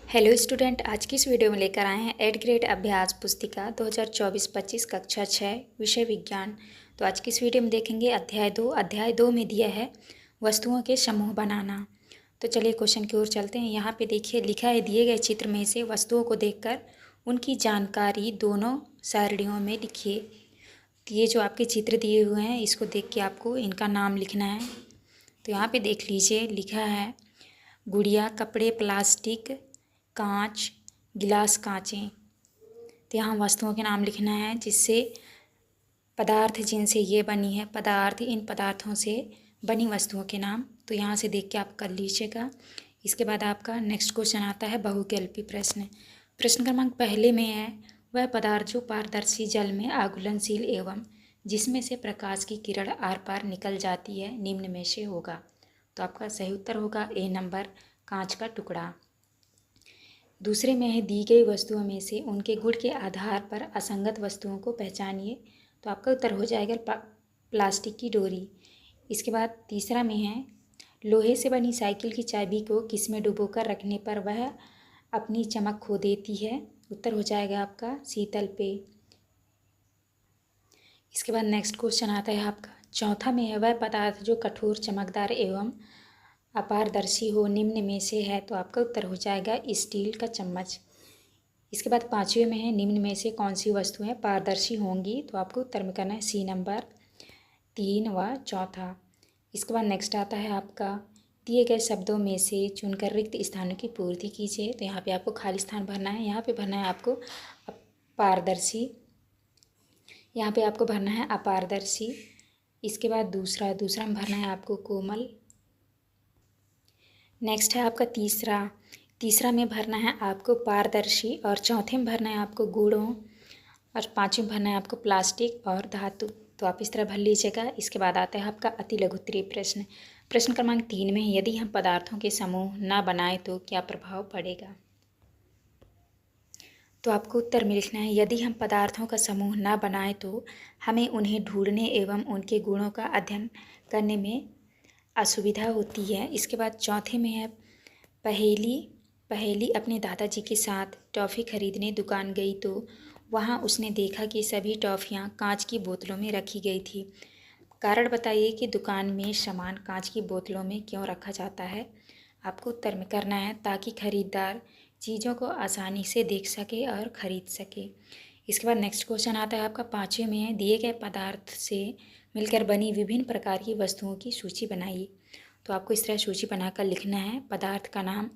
Hello student, आज की इस वीडियो में लेकर आए हैं 8th ग्रेड अभ्यास पुस्तिका 2024-25 कक्षा 6 विषय विज्ञान। तो आज की इस वीडियो में देखेंगे अध्याय 2 में दिया है वस्तुओं के समूह बनाना। तो चलिए क्वेश्चन की ओर चलते हैं। यहाँ पे देखिए लिखा है, दिए गए चित्र में से वस्तुओं को देखकर उनकी जानकारी दोनों सारणियों में लिखिए। तो ये जो आपके चित्र दिए हुए हैं, इसको देख के आपको इनका नाम लिखना है। तो यहाँ पे देख लीजिए, लिखा है गुड़िया, कपड़े, प्लास्टिक, कांच, गिलास, कांचें। तो यहाँ वस्तुओं के नाम लिखना है, जिससे पदार्थ जिनसे ये बनी है पदार्थ, इन पदार्थों से बनी वस्तुओं के नाम। तो यहाँ से देख के आप कर लीजिएगा। इसके बाद आपका नेक्स्ट क्वेश्चन आता है बहुविकल्पी प्रश्न। प्रश्न क्रमांक पहले में है, वह पदार्थ जो पारदर्शी जल में आघूलनशील एवं जिसमें से प्रकाश की किरण आर पार निकल जाती है, निम्न में से होगा। तो आपका सही उत्तर होगा ए नंबर, कांच का टुकड़ा। दूसरे में है, दी गई वस्तुओं में से उनके गुण के आधार पर असंगत वस्तुओं को पहचानिए। तो आपका उत्तर हो जाएगा प्लास्टिक की डोरी। इसके बाद तीसरा में है, लोहे से बनी साइकिल की चाबी को किसमें डुबोकर रखने पर वह अपनी चमक खो देती है। उत्तर हो जाएगा आपका शीतल पे। इसके बाद नेक्स्ट क्वेश्चन आता है आपका चौथा में है, वह पदार्थ जो कठोर, चमकदार एवं अपारदर्शी हो, निम्न में से है। तो आपका उत्तर हो जाएगा स्टील का चम्मच। इसके बाद पाँचवें में है, निम्न में से कौन सी वस्तुएं पारदर्शी होंगी। तो आपको उत्तर में करना है सी नंबर, 3 व चौथा। इसके बाद नेक्स्ट आता है आपका, दिए गए शब्दों में से चुनकर रिक्त स्थानों की पूर्ति कीजिए। तो यहाँ पे आपको खाली स्थान भरना है। यहाँ पे भरना है आपको पारदर्शी, यहाँ पे आपको भरना है अपारदर्शी। इसके बाद दूसरा में भरना है आपको कोमल। नेक्स्ट है आपका तीसरा में भरना है आपको पारदर्शी, और चौथे में भरना है आपको गुणों, और पाँचवें में भरना है आपको प्लास्टिक और धातु। तो आप इस तरह भर लीजिएगा। इसके बाद आता है आपका अति लघु उत्तरीय प्रश्न। प्रश्न क्रमांक 3 में, यदि हम पदार्थों के समूह न बनाए तो क्या प्रभाव पड़ेगा। तो आपको उत्तर में लिखना है, यदि हम पदार्थों का समूह न बनाए तो हमें उन्हें ढूंढने एवं उनके गुणों का अध्ययन करने में असुविधा होती है। इसके बाद चौथे में है, पहेली अपने दादाजी के साथ टॉफ़ी खरीदने दुकान गई तो वहाँ उसने देखा कि सभी टॉफ़ियाँ कांच की बोतलों में रखी गई थी। कारण बताइए कि दुकान में सामान कांच की बोतलों में क्यों रखा जाता है। आपको उत्तर में करना है ताकि खरीदार चीज़ों को आसानी से देख सके और ख़रीद सके। इसके बाद नेक्स्ट क्वेश्चन आता है आपका पाँचवें में है, दिए गए पदार्थ से मिलकर बनी विभिन्न प्रकार की वस्तुओं की सूची बनाइए। तो आपको इस तरह सूची बनाकर लिखना है। पदार्थ का नाम,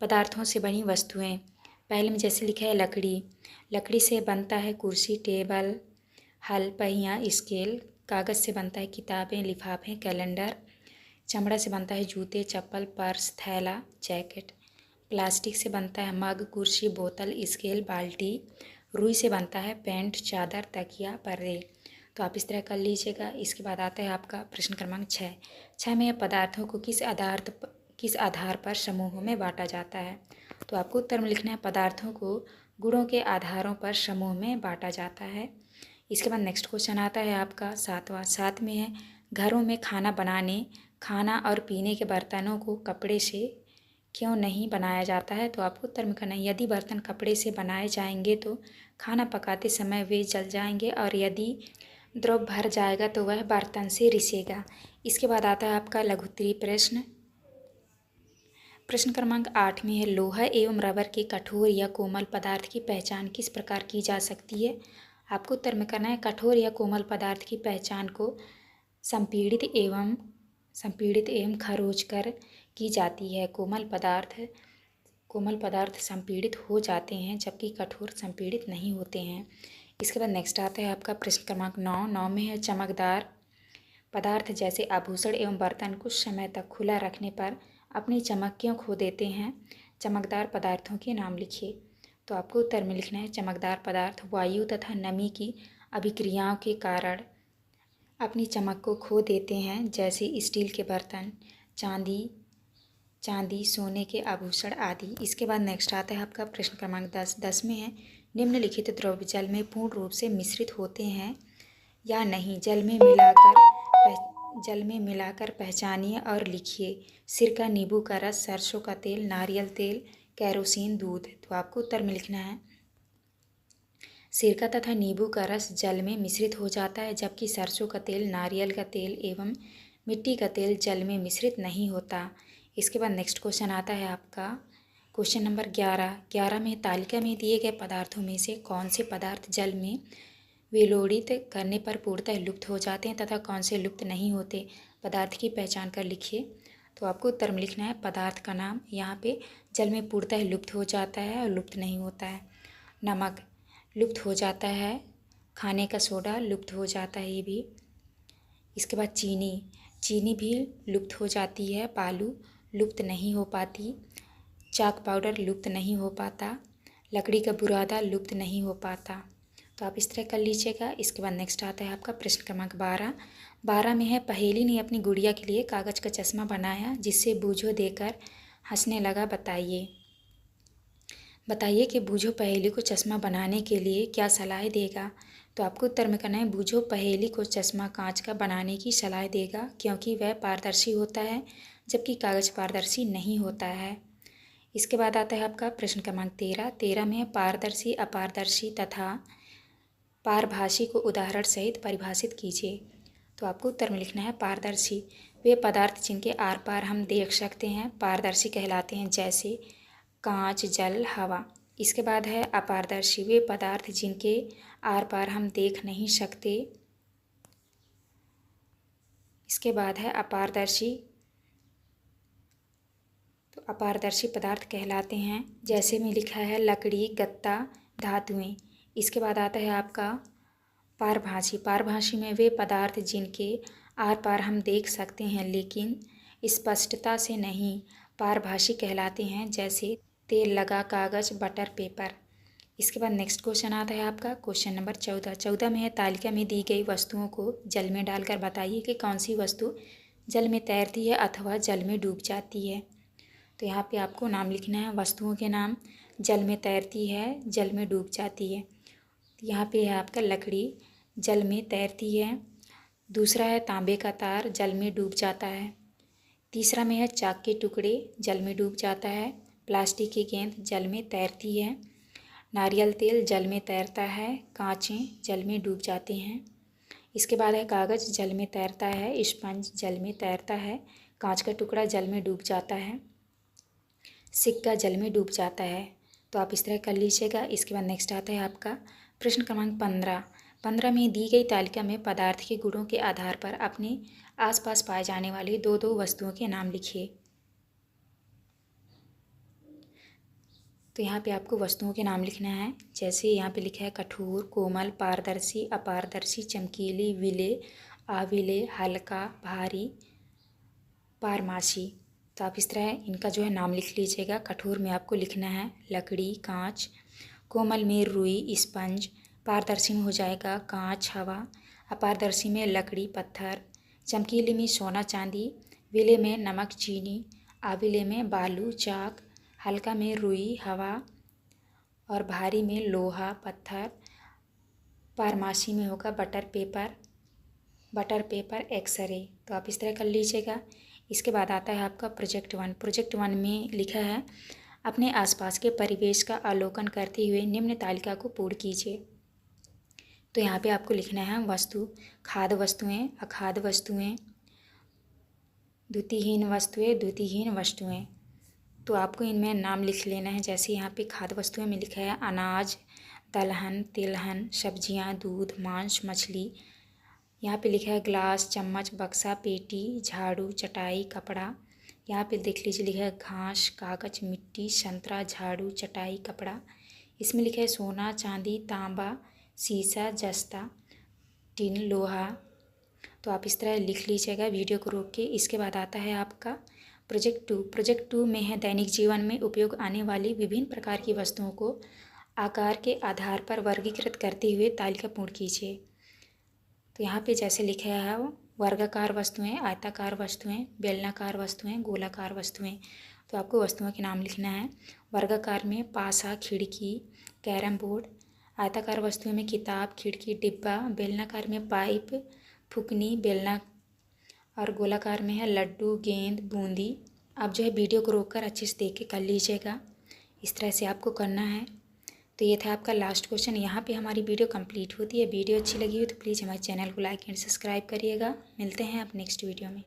पदार्थों से बनी वस्तुएं। पहले में जैसे लिखा है लकड़ी से बनता है कुर्सी, टेबल, हल, पहिया, स्केल। कागज़ से बनता है किताबें, लिफाफे, कैलेंडर। चमड़ा से बनता है जूते, चप्पल, पर्स, थैला, जैकेट। प्लास्टिक से बनता है मग, कुर्सी, बोतल, स्केल, बाल्टी। रुई से बनता है पैंट, चादर, तकिया, पर्दे। तो आप इस तरह कर लीजिएगा। इसके बाद आता है आपका प्रश्न क्रमांक 6 में, पदार्थों को किस आधार पर समूहों में बांटा जाता है। तो आपको उत्तर में लिखना है, पदार्थों को गुणों के आधारों पर समूह में बांटा जाता है। इसके बाद नेक्स्ट क्वेश्चन आता है आपका 7 में है, घरों में खाना बनाने, खाना और पीने के बर्तनों को कपड़े से क्यों नहीं बनाया जाता है। तो आपको उत्तर में करना है, यदि बर्तन कपड़े से बनाए जाएंगे तो खाना पकाते समय वे जल जाएंगे, और यदि द्रव भर जाएगा तो वह बर्तन से रिसेगा। इसके बाद आता है आपका लघु उत्तरीय प्रश्न। प्रश्न क्रमांक 8 में है, लोहा एवं रबर के कठोर या कोमल पदार्थ की पहचान किस प्रकार की जा सकती है। आपको उत्तर में करना है, कठोर या कोमल पदार्थ की पहचान को संपीड़ित एवं खरोच कर की जाती है। कोमल पदार्थ संपीड़ित हो जाते हैं, जबकि कठोर संपीड़ित नहीं होते हैं। इसके बाद नेक्स्ट आता है आपका प्रश्न क्रमांक 9 में है, चमकदार पदार्थ जैसे आभूषण एवं बर्तन कुछ समय तक खुला रखने पर अपनी चमक क्यों खो देते हैं। चमकदार पदार्थों के नाम लिखिए। तो आपको उत्तर में लिखना है, चमकदार पदार्थ वायु तथा नमी की अभिक्रियाओं के कारण अपनी चमक को खो देते हैं, जैसे स्टील के बर्तन, चांदी, सोने के आभूषण आदि। इसके बाद नेक्स्ट आता है आपका प्रश्न क्रमांक 10 में है, निम्नलिखित द्रव्य जल में पूर्ण रूप से मिश्रित होते हैं या नहीं। जल में मिलाकर पहचानिए और लिखिए। सिरका, नींबू का रस, सरसों का तेल, नारियल तेल, केरोसिन, दूध। तो आपको उत्तर में लिखना है सिरका तथा नींबू का रस जल में मिश्रित हो जाता है, जबकि सरसों का तेल, नारियल का तेल एवं मिट्टी का तेल जल में मिश्रित नहीं होता। इसके बाद नेक्स्ट क्वेश्चन आता है आपका क्वेश्चन नंबर 11 में तालिका में दिए गए पदार्थों में से कौन से पदार्थ जल में विलोड़ित करने पर पूर्णतः लुप्त हो जाते हैं तथा कौन से लुप्त नहीं होते। पदार्थ की पहचान कर लिखिए। तो आपको उत्तर में लिखना है पदार्थ का नाम। यहाँ पे जल में पूर्णतः लुप्त हो जाता है और लुप्त नहीं होता है। नमक लुप्त हो जाता है, खाने का सोडा लुप्त हो जाता है ये भी। इसके बाद चीनी भी लुप्त हो जाती है, बालू लुप्त नहीं हो पाती, चाक पाउडर लुप्त नहीं हो पाता, लकड़ी का बुरादा लुप्त नहीं हो पाता। तो आप इस तरह कर लीजिएगा। इसके बाद नेक्स्ट आता है आपका प्रश्न क्रमांक 12 में है पहेली ने अपनी गुड़िया के लिए कागज़ का चश्मा बनाया जिससे बूझो देकर हंसने लगा। बताइए कि बूझो पहेली को चश्मा बनाने के लिए क्या सलाह देगा। तो आपको उत्तर में करना है बूझो पहेली को चश्मा कांच का बनाने की सलाह देगा, क्योंकि वह पारदर्शी होता है जबकि कागज़ पारदर्शी नहीं होता है। इसके बाद आता है आपका प्रश्न क्रमांक 13 में है पारदर्शी, अपारदर्शी तथा पारभाषी को उदाहरण सहित परिभाषित कीजिए। तो आपको उत्तर में लिखना है पारदर्शी वे पदार्थ जिनके आर पार हम देख सकते हैं पारदर्शी कहलाते हैं, जैसे कांच, जल, हवा। इसके बाद है अपारदर्शी वे पदार्थ जिनके आर पार हम देख नहीं सकते। इसके बाद है अपारदर्शी, तो अपारदर्शी पदार्थ कहलाते हैं जैसे में लिखा है लकड़ी, गत्ता, धातुएं। इसके बाद आता है आपका पारभाषी में वे पदार्थ जिनके आर पार हम देख सकते हैं लेकिन स्पष्टता से नहीं, पारभाषी कहलाते हैं, जैसे तेल लगा कागज़, बटर, पेपर। इसके बाद नेक्स्ट क्वेश्चन आता है आपका क्वेश्चन नंबर 14 में है तालिका में दी गई वस्तुओं को जल में डालकर बताइए कि कौन सी वस्तु जल में तैरती है अथवा जल में डूब जाती है। तो यहाँ पे आपको नाम लिखना है वस्तुओं के नाम। जल में तैरती है, जल में डूब जाती है। यहाँ पे है आपका लकड़ी, जल में तैरती है। दूसरा है तांबे का तार, जल में डूब जाता है। तीसरा में है चाक के टुकड़े, जल में डूब जाता है। प्लास्टिक की गेंद जल में तैरती है। नारियल तेल जल में तैरता है। कांचें जल में डूब जाते हैं। इसके बाद है कागज़, जल में तैरता है। स्पंज जल में तैरता है। कांच का टुकड़ा जल में डूब जाता है। सिक्का जल में डूब जाता है। तो आप इस तरह कर लीजिएगा। इसके बाद नेक्स्ट आता है आपका प्रश्न क्रमांक 15 में दी गई तालिका में पदार्थ के गुणों के आधार पर अपने आसपास पाए जाने वाली दो वस्तुओं के नाम लिखिए। तो यहाँ पे आपको वस्तुओं के नाम लिखना है, जैसे यहाँ पे लिखा है कठोर, कोमल, पारदर्शी, अपारदर्शी, चमकीली, विले, आविले, हल्का, भारी, पारमासी। तो आप इस तरह इनका जो है नाम लिख लीजिएगा। कठोर में आपको लिखना है लकड़ी, कांच। कोमल में रुई, स्पंज। पारदर्शी में हो जाएगा कांच, हवा। अपारदर्शी में लकड़ी, पत्थर। चमकीली में सोना, चांदी। विले में नमक, चीनी। आविले में बालू, चाक। हल्का में रुई, हवा। और भारी में लोहा, पत्थर। पारमासी में होगा बटर पेपर, एक्सरे। तो आप इस तरह कर लीजिएगा। इसके बाद आता है आपका प्रोजेक्ट 1 में लिखा है अपने आसपास के परिवेश का अवलोकन करते हुए निम्न तालिका को पूर्ण कीजिए। तो यहाँ पे आपको लिखना है वस्तु, खाद्य वस्तुएं, अखाद्य वस्तुएं, द्युतिहीन वस्तुएं। तो आपको इनमें नाम लिख लेना है। जैसे यहाँ पे खाद्य वस्तुएं में लिखा है अनाज, दलहन, तिलहन, सब्जियाँ, दूध, मांस, मछली। यहाँ पे लिखा है ग्लास, चम्मच, बक्सा, पेटी, झाड़ू, चटाई, कपड़ा। यहाँ पे देख लीजिए लिखा है घास, कागज, मिट्टी, संतरा, झाड़ू, चटाई, कपड़ा। इसमें लिखा है सोना, चांदी, तांबा, शीशा, जस्ता, टिन, लोहा। तो आप इस तरह लिख लीजिएगा वीडियो को रोक के। इसके बाद आता है आपका प्रोजेक्ट 2 में है दैनिक जीवन में उपयोग आने वाली विभिन्न प्रकार की वस्तुओं को आकार के आधार पर वर्गीकृत करते हुए तालिका पूर्ण कीजिए। तो यहाँ पे जैसे लिखा है वर्गाकार वस्तुएं, आयताकार वस्तुएं, बेलनाकार वस्तुएं, गोलाकार वस्तुएं। तो आपको वस्तुओं के नाम लिखना है। वर्गाकार में पासा, खिड़की, कैरम बोर्ड। आयताकार वस्तुओं में किताब, खिड़की, डिब्बा। बेलनाकार में पाइप, फुकनी, बेलना। और गोलाकार में है लड्डू, गेंद, बूंदी। आप जो है वीडियो को रोककर अच्छे से देख के कर लीजिएगा। इस तरह से आपको करना है। तो ये था आपका लास्ट क्वेश्चन। यहाँ पे हमारी वीडियो कंप्लीट होती है। वीडियो अच्छी लगी हो तो प्लीज़ हमारे चैनल को लाइक एंड सब्सक्राइब करिएगा। मिलते हैं आप नेक्स्ट वीडियो में।